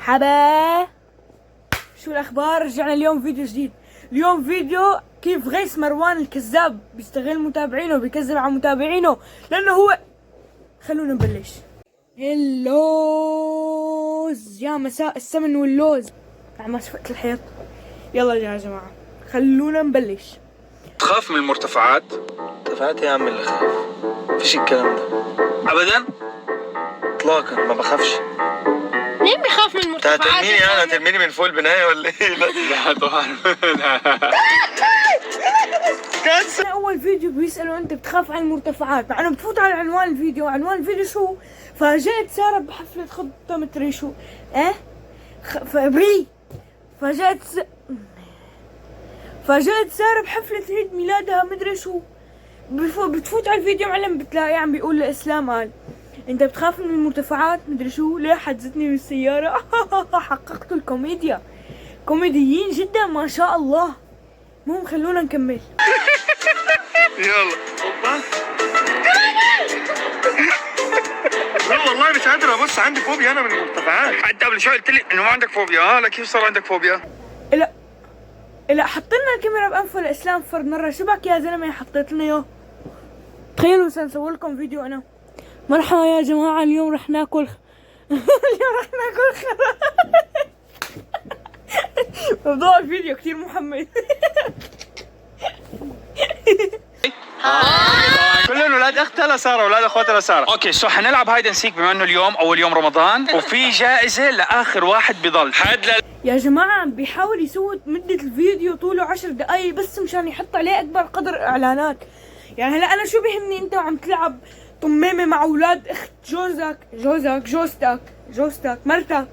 مرحبا، شو الاخبار؟ رجعنا اليوم فيديو جديد. اليوم فيديو كيف غيث مروان الكذاب بيستغل متابعينه وبيكذب على متابعينه لانه هو. خلونا نبلش. اللوز يا مساء السمن واللوز. ما شفت الحيط. يلا يا جماعة خلونا نبلش. تخاف من المرتفعات؟ مرتفعات يا عم اللي خاف، مفيش الكلام ده ابدا اطلاقا، ما بخافش. مين بيخاف من المرتفعات؟ هترميني انا؟ هترميني من فوق البنايه ولا ايه؟ لا طبعا. اول فيديو بيسألوا انت بتخاف عن المرتفعات، مع انه بتفوت على عنوان الفيديو. عنوان الفيديو شو؟ فاجأت سارة بحفلة خطة مدري شو فبري. فاجأت سارة بحفلة عيد ميلادها مدري شو. بتفوت على الفيديو معلم بتلاقي عم بيقول لإسلام قال انت بتخاف من المرتفعات مدري شو، ليه حجزتني بالسيارة. حققت الكوميديا، كوميديين جدا ما شاء الله. المهم خلونا نكمل. يلا لا والله مش قادر ابص، عندي فوبيا انا من المرتفعات. انت قبل شوي قلت لي انه ما عندك فوبيا، لا كيف صار عندك فوبيا؟ لا حط لنا الكاميرا بانفه لاسلام فرد مره. شبك يا زلمه حطيت لنا اياه. تخيلوا سنسوي لكم فيديو انا. مرحبا يا جماعه، اليوم رح ناكل موضوع الفيديو كثير محمل. كلهم اولاد اختها لساره، اولاد اخواتها لساره. اوكي سو حنلعب هايد اند سيك بما انه اليوم اول يوم رمضان، وفي جائزه لاخر واحد بضل. يا جماعه عم بيحاول يسوي مده الفيديو طوله 10 دقائق بس مشان يحط عليه اكبر قدر اعلانات. يعني هلا انا شو بيهمني انت وعم تلعب طمامه مع اولاد اخت جوزتك مرتك،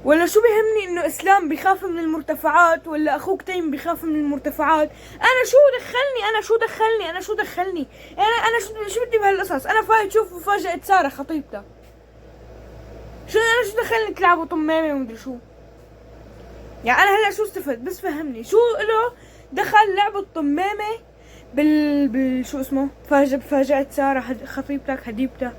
ولا شو بيهمني انه اسلام بيخاف من المرتفعات ولا اخوك تيم بيخاف من المرتفعات. انا شو دخلني انا شو بدي بهالقصص؟ انا فايت شوف مفاجأة سارة خطيبتك. انا شو دخلني تلعبوا طمامه ومدري شو؟ يعني انا هلا شو استفدت؟ بس فهمني شو له دخل لعب الطمامه بال شو اسمه فاجأة سارة خطيبتك هديبتك.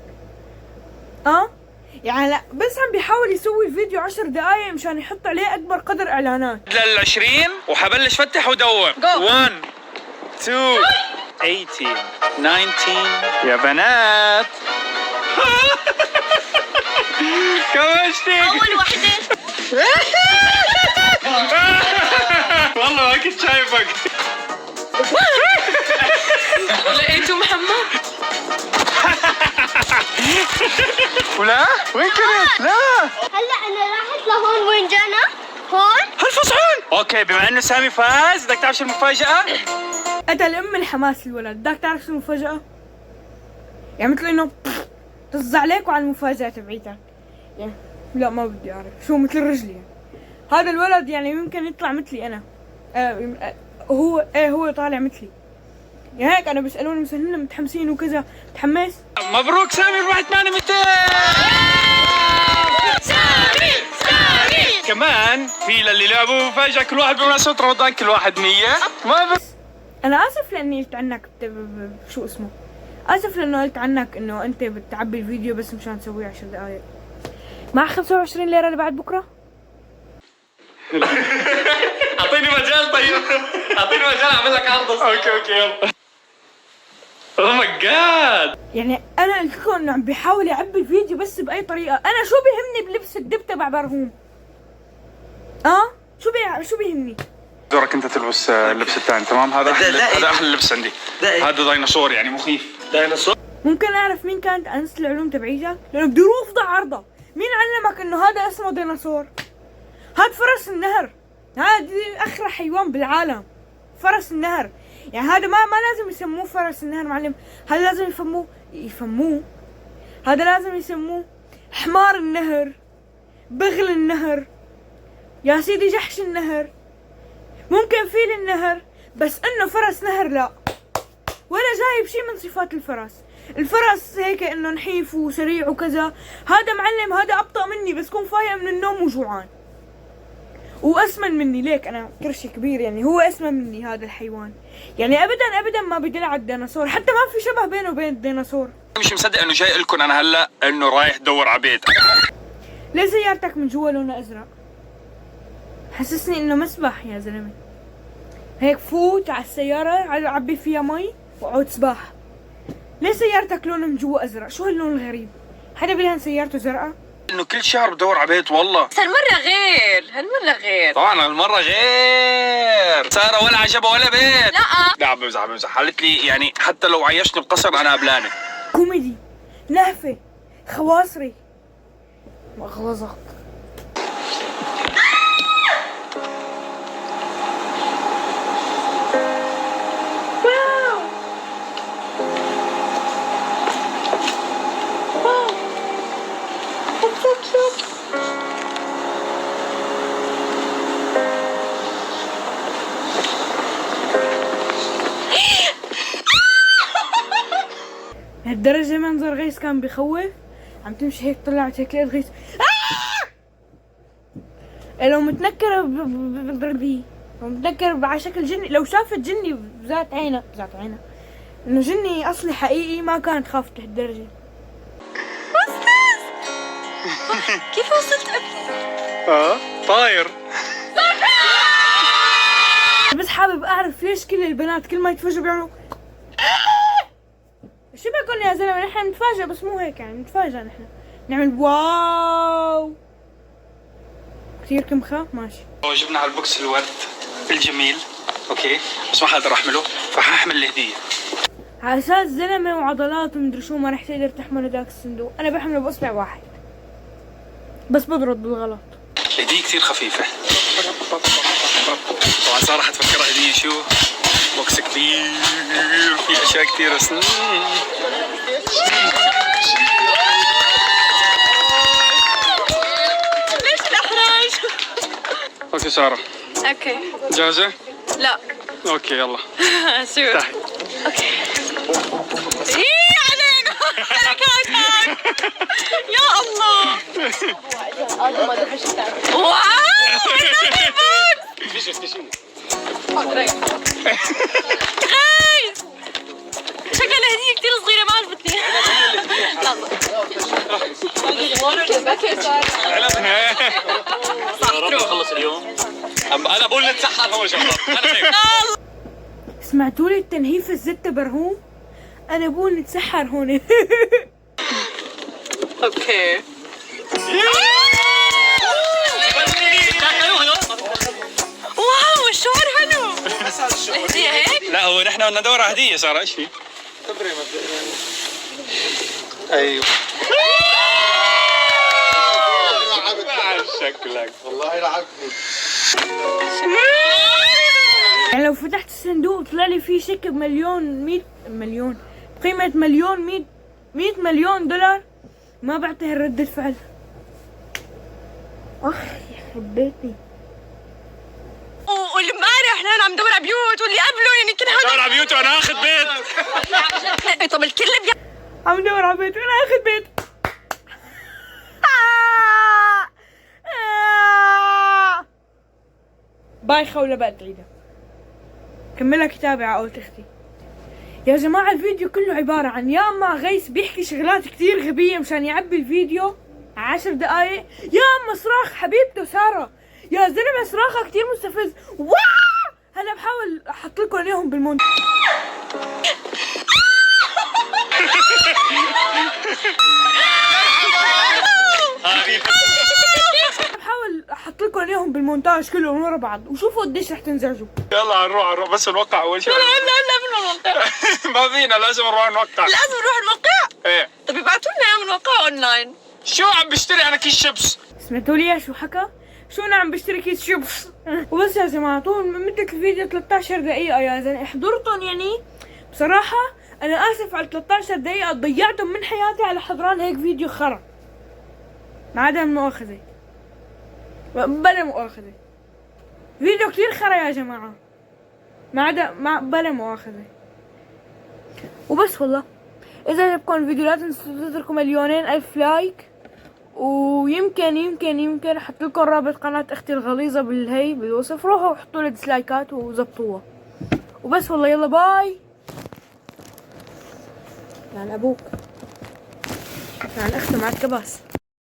يعني لا بس عم بيحاول يسوي فيديو 10 دقايق مشان يحط عليه اكبر قدر اعلانات. لل20 وحبلش فتح ودور. 1 2 18 19 يا بنات. كمشتك أول وحدة. والله ما كنت شايفك. لقيته محمد. ولا وين كنت؟ لا هلا أنا راحت لهون. وين جانا؟ هون؟ هالفصحون. اوكي بما انه سامي فاز، بدك تعرف شو المفاجأة؟ قتل ام الحماس الولد. بدك تعرف شو المفاجأة؟ يعني مثل انه طز عليك وعلى المفاجأة تبعيتك. يعني لا ما بدي اعرف شو مثل رجلي. يعني هذا الولد يعني يمكن يطلع مثلي انا. هو طالع مثلي. يعني هيك انا بيسالوني مثلا متحمسين وكذا. متحمس. مبروك سامي ربح 8200. سامي كمان في للي لعبوا مفاجأة، كل واحد بمناسبة رمضان كل واحد 100. انا اسف لاني قلت عنك شو اسمه، اسف لانه قلت عنك انه انت بتعبي الفيديو بس مشان تسويه 10 دقائق. مع 25 ليرة اللي بعد بكره. اعطيني مجال. طيب اعطيني مجال اعمل لك عرض. اوكي يلا. اوه ماي جاد. يعني انا قلت لكم انه عم بيحاول يعبي الفيديو بس باي طريقه. انا شو بيهمني بلبس الدب تبع برهوم؟ شو بيهمني؟ دورك انت تلبس اللبس الثاني. تمام هذا هذا احلى لبس عندي. هذا ديناصور يعني مخيف. ديناصور. ممكن اعرف مين كانت انسة العلوم تبعيتك؟ لانه بدي اروح افضع عرضه. مين علمك انه هذا اسمه ديناصور؟ هاد فرس النهر، هذا اخر حيوان بالعالم. فرس النهر. يعني هذا ما لازم يسموه فرس النهر معلم. هذا لازم يفهموه. هذا لازم يسموه حمار النهر، بغل النهر، يا سيدي جحش النهر، ممكن فيل النهر، بس انه فرس نهر لا، ولا جايب شيء من صفات الفرس. الفرس هيك انه نحيف وسريع وكذا. هذا معلم هذا ابطأ مني بس كون فايق من النوم وجوعان واسمن مني. ليك انا كرشي كبير يعني هو اسمن مني هذا الحيوان. يعني ابدا ما بدل على الديناصور، حتى ما في شبه بينه وبين الديناصور. مش مصدق انه جاي لكم انا هلا انه رايح دور على بيت. ليه سيارتك من جوا لونها ازرق؟ حسسني انه مسبح يا زلمه. هيك فوت على السياره عبي فيها مي وعود سباحه. ليه سيارتك لونها من جوا ازرق؟ شو هاللون الغريب؟ حدا بيلهن سيارته زرقاء؟ انه كل شهر بدور على بيت والله. هالمرة غير طبعا هالمرة غير. سارة ولا عجبها ولا بيت. لا بمزح قالت لي يعني حتى لو عيشني بقصر انا قبلانة. كوميدي، لهفه، خواصري، مغلظة. لهالدرجة منظر غيث كان بخوف. عم تمشي هيك طلعت هيك لقيت غيث لو متنكرة لو متنكر على شكل جني، لو شافت جني بذات عينها انه جني اصلي حقيقي ما كانت خافت لهالدرجة. كيف وصلت قبلي؟ طاير. بس حابب اعرف ليش كل البنات كل ما يتفاجئوا بيعملوا شو بكون يا زلمه؟ نحن نتفاجئ بس مو هيك يعني، نتفاجئ نحن نعمل واو كثير كمخة. ماشي جبنا على البوكس الورد الجميل اوكي، بس ما حقدر احمله فححمل الهدية على اساس زلمه وعضلات ومدري شو ما رح تقدر تحمل هداك الصندوق. انا بحمله باصبع واحد بس بضرب بالغلط. الهدية كثير خفيفة. طبعا سارة حتفكرها هدية شو؟ بوكس كبير في اشياء كثير ليش الإحراج؟ اوكي سارة اوكي. جاهزة؟ لا. اوكي يلا. شو؟ تعي. اوكي. ايه علينا حركاتك يا الله. واو غيث شكل الهدية كتير صغيرة ما عجبتني. خلص اليوم. انا بقول نتسحر هون شباب. سمعتوا لي التنهيف الزت برهوم؟ انا بقول نتسحر هون. اوكي. واو الشعور حلو. الهدية هيك؟ لا هو نحن بدنا ندور على هدية سارة. ايش في؟ ايوه شكلك والله لعبتني. يعني لو فتحت الصندوق طلع لي فيه شيك بمليون 100 مليون قيمة مليون 100 مليون دولار ما بعطيه ردة فعل. اخ يخرب بيتي. والامبارح نحن عم ندور على بيوت واللي قبله يعني كل هذا دور على بيوت وانا اخذ بيت. طب الكل عم ندور على بيت وانا اخذ بيت. بايخة ولا بقى تعيدها؟ كملها كتابة على قولة اختي. يا جماعة الفيديو كله عبارة عن يا اما غيث بيحكي شغلات كتير غبية مشان يعبي الفيديو 10 دقايق، يا اما صراخ حبيبته سارة. يا زلمة صراخها كتير مستفز. واو هلا بحاول احط لكم اياهم بالمونت. بحاول احط لكم اياهم بالمونتاج كلهم ورا بعض وشوفوا قديش رح تنزعجوا. يلا نروح بس نوقع اول شيء. لا بالموقع. ما فينا لازم نروح نوقع. لازم نروح الموقع؟ ايه. طب ابعتوا لنا اياه من موقع اونلاين. شو عم بشتري انا كيس شيبس؟ سمعتوا لي شو حكى؟ شو انا عم بشتري كيس شيبس. وبس يا جماعة طول مدة الفيديو 13 دقيقة يا زلمة حضرتهم يعني بصراحة انا اسف على 13 دقيقة ضيعتهم من حياتي على حضران هيك فيديو خرا. ما عدا المؤاخذة بلا مؤاخذة. فيديو كتير خرا يا جماعة ما عدا بلا مؤاخذة. وبس والله اذا عجبكم الفيديو لا تنسوا تتركوا 2,000,000 لايك، ويمكن احط لكم رابط قناة اختي الغليظة بالوصف. روحوا حطوا لي ديسلايكات وزبطوها. وبس والله يلا باي. يعني ابوك يعني اختي معك كباس.